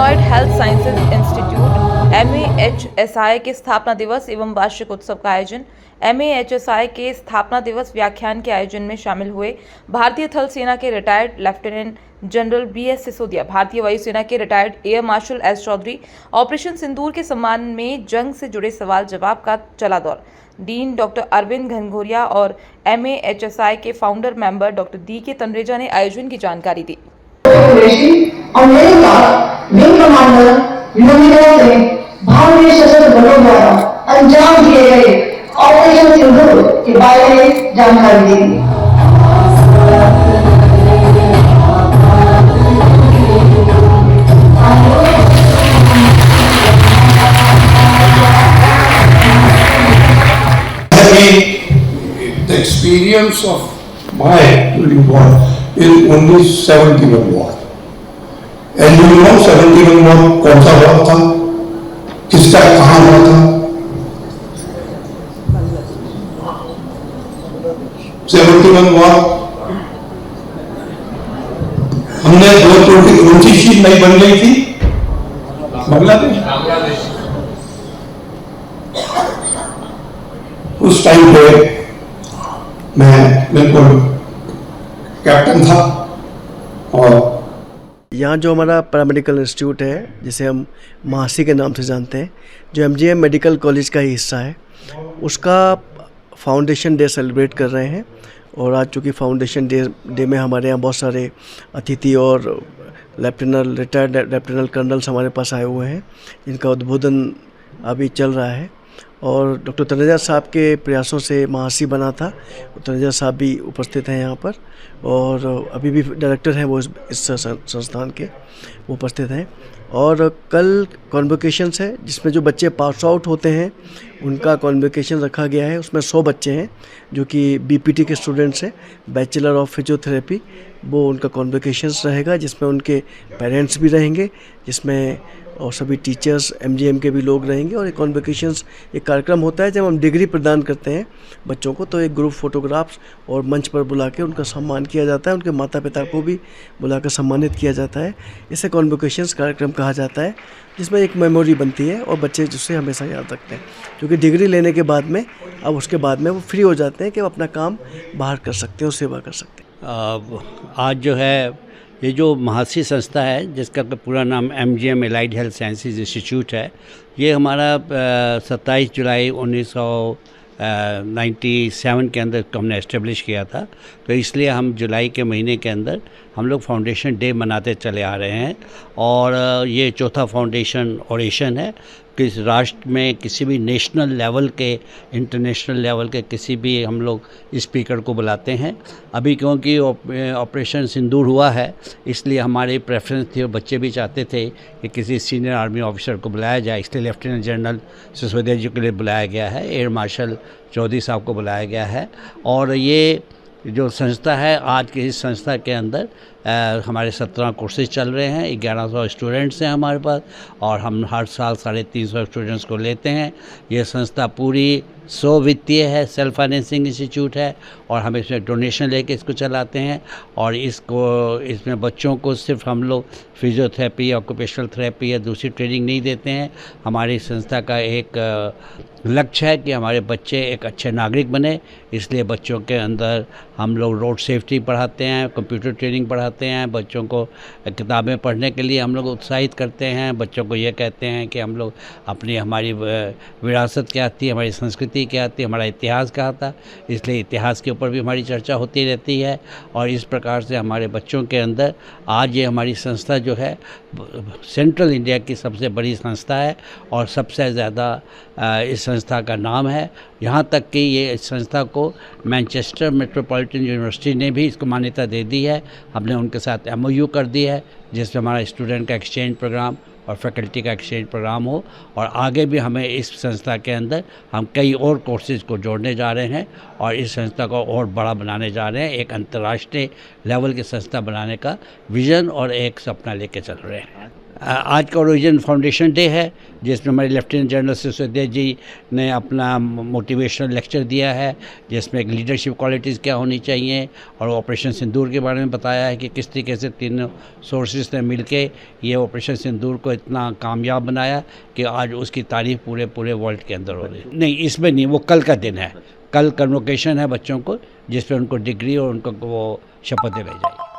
Allied health sciences institute MAHSI के स्थापना दिवस एवं वार्षिक उत्सव का आयोजन। MAHSI के स्थापना दिवस व्याख्यान के आयोजन में शामिल हुए भारतीय थल सेना के retired lieutenant general BS Sisodia, भारतीय वायुसेना के retired air marshal S Chaudhary. Operation Sindoor के सम्मान में जंग से जुड़े सवाल जवाब का चला दौर। डीन डॉक्टर अरविंद घनघोरिया और MAHSI के फाउंडर मेंबर डॉक्टर DK तनरेजा ने आयोजन की जानकारी दी। और मेरे साथ विंग कमांडर योगिता सिंह भारतीय सशस्त्र बलों द्वारा अंजाम दिए गए ऑपरेशन सिंदूर के बारे में जानकारी दी। The experience of my war is only 71 war. And you know 71 war कौन सा war था, किसका कहाँ हुआ था? 71 war हमने दो टोटी कौन सी चीज नहीं बन गई थी? बांग्लादेश। उस टाइम पे मैं बिल्कुल कैप्टन था। और यहाँ जो हमारा पैरामेडिकल इंस्टीट्यूट है, जिसे हम महासी के नाम से जानते हैं, जो MGM मेडिकल कॉलेज का ही हिस्सा है, उसका फाउंडेशन डे सेलिब्रेट कर रहे हैं। और आज चूँकि फाउंडेशन डे में हमारे यहाँ बहुत सारे अतिथि और रिटायर्ड लेफ्टिनेंट कर्नल्स हमारे पास आए हुए हैं, जिनका उद्बोधन अभी चल रहा है। और डॉक्टर तनरेजा साहब के प्रयासों से महासी बना था। तनरेजा साहब भी उपस्थित हैं यहाँ पर, और अभी भी डायरेक्टर हैं वो इस संस्थान के, वो उपस्थित हैं। और कल कॉन्वोकेशंस है, जिसमें जो बच्चे पास आउट होते हैं उनका कॉन्वोकेशन रखा गया है। उसमें 100 बच्चे हैं जो कि BPT के स्टूडेंट्स हैं, बैचलर ऑफ फिजियोथेरेपी। वो उनका कॉन्वोकेशंस रहेगा, जिसमें उनके पेरेंट्स भी रहेंगे, जिसमें और सभी टीचर्स MGM के भी लोग रहेंगे। और एक कॉन्वोकेशंस एक कार्यक्रम होता है जब हम डिग्री प्रदान करते हैं बच्चों को, तो एक ग्रुप फोटोग्राफ्स और मंच पर बुला के उनका सम्मान किया जाता है। उनके माता पिता को भी बुलाकर सम्मानित किया जाता है। इसे कॉन्वोकेशंस कार्यक्रम कहा जाता है, जिसमें एक मेमोरी बनती है और बच्चे जिससे हमेशा याद रखते हैं, क्योंकि डिग्री लेने के बाद में अब उसके बाद में वो फ्री हो जाते हैं कि वो अपना काम बाहर कर सकते हैं और सेवा कर सकते हैं। आज जो है ये जो महासी संस्था है, जिसका पूरा नाम MGM allied health sciences institute है, ये हमारा 27 जुलाई 1997 के अंदर हमने इस्टेब्लिश किया था। तो इसलिए हम जुलाई के महीने के अंदर हम लोग फाउंडेशन डे मनाते चले आ रहे हैं। और ये चौथा फाउंडेशन ऑरेशन है। किस राष्ट्र में किसी भी नेशनल लेवल के, इंटरनेशनल लेवल के किसी भी हम लोग स्पीकर को बुलाते हैं। अभी क्योंकि ऑपरेशन सिंदूर हुआ है, इसलिए हमारी प्रेफरेंस थी और बच्चे भी चाहते थे कि किसी सीनियर आर्मी ऑफिसर को बुलाया जाए, इसलिए लेफ्टिनेंट जनरल सिसोदिया जी के लिए बुलाया गया है, एयर मार्शल चौधरी साहब को बुलाया गया है। और ये जो संस्था है, आज की इस संस्था के अंदर हमारे 17 कोर्सेज चल रहे हैं। 1100 स्टूडेंट्स हैं हमारे पास, और हम हर साल 350 स्टूडेंट्स को लेते हैं। ये संस्था पूरी स्ववित्तीय है, सेल्फ फाइनेंसिंग इंस्टीट्यूट है, और हम इसमें डोनेशन लेके इसको चलाते हैं। और इसमें बच्चों को सिर्फ हम लोग फिजियोथेरेपी, ऑक्यूपेशनल थेरेपी या दूसरी ट्रेनिंग नहीं देते हैं। हमारी संस्था का एक लक्ष्य है कि हमारे बच्चे एक अच्छे नागरिक बने, इसलिए बच्चों के अंदर हम लोग रोड सेफ्टी पढ़ाते हैं, कंप्यूटर ट्रेनिंग पढ़ाते हैं, बच्चों को किताबें पढ़ने के लिए हम लोग उत्साहित करते हैं। बच्चों को ये कहते हैं कि हम लोग हमारी विरासत क्या थी, हमारी संस्कृति क्या थी, हमारा इतिहास क्या था, इसलिए इतिहास के ऊपर भी हमारी चर्चा होती रहती है। और इस प्रकार से हमारे बच्चों के अंदर आज ये हमारी संस्था जो है सेंट्रल इंडिया की सबसे बड़ी संस्था है, और सबसे ज़्यादा इस संस्था का नाम है। यहाँ तक कि ये इस संस्था को मैनचेस्टर मेट्रोपॉलिटन यूनिवर्सिटी ने भी इसको मान्यता दे दी है। हमने उनके साथ MOU कर दी है, जिसमें हमारा स्टूडेंट का एक्सचेंज प्रोग्राम और फैकल्टी का एक्सचेंज प्रोग्राम हो। और आगे भी हमें इस संस्था के अंदर हम कई और कोर्सेज को जोड़ने जा रहे हैं, और इस संस्था को और बड़ा बनाने जा रहे हैं। एक अंतर्राष्ट्रीय लेवल की संस्था बनाने का विज़न और एक सपना लेके चल रहे हैं। आज का ओरिजिन फाउंडेशन डे है, जिसमें हमारे लेफ्टिनेंट जनरल सिसोदिया जी ने अपना मोटिवेशनल लेक्चर दिया है, जिसमें एक लीडरशिप क्वालिटीज़ क्या होनी चाहिए, और ऑपरेशन सिंदूर के बारे में बताया है कि किस तरीके से तीनों सोर्सेज ने मिलके ये ऑपरेशन सिंदूर को इतना कामयाब बनाया कि आज उसकी तारीफ पूरे वर्ल्ड के अंदर हो रही है। नहीं, इसमें नहीं, वो कल का दिन है। कल कन्वोकेशन है बच्चों को, जिस पर उनको डिग्री और उनको वो शपथ दिलाई जाएगी।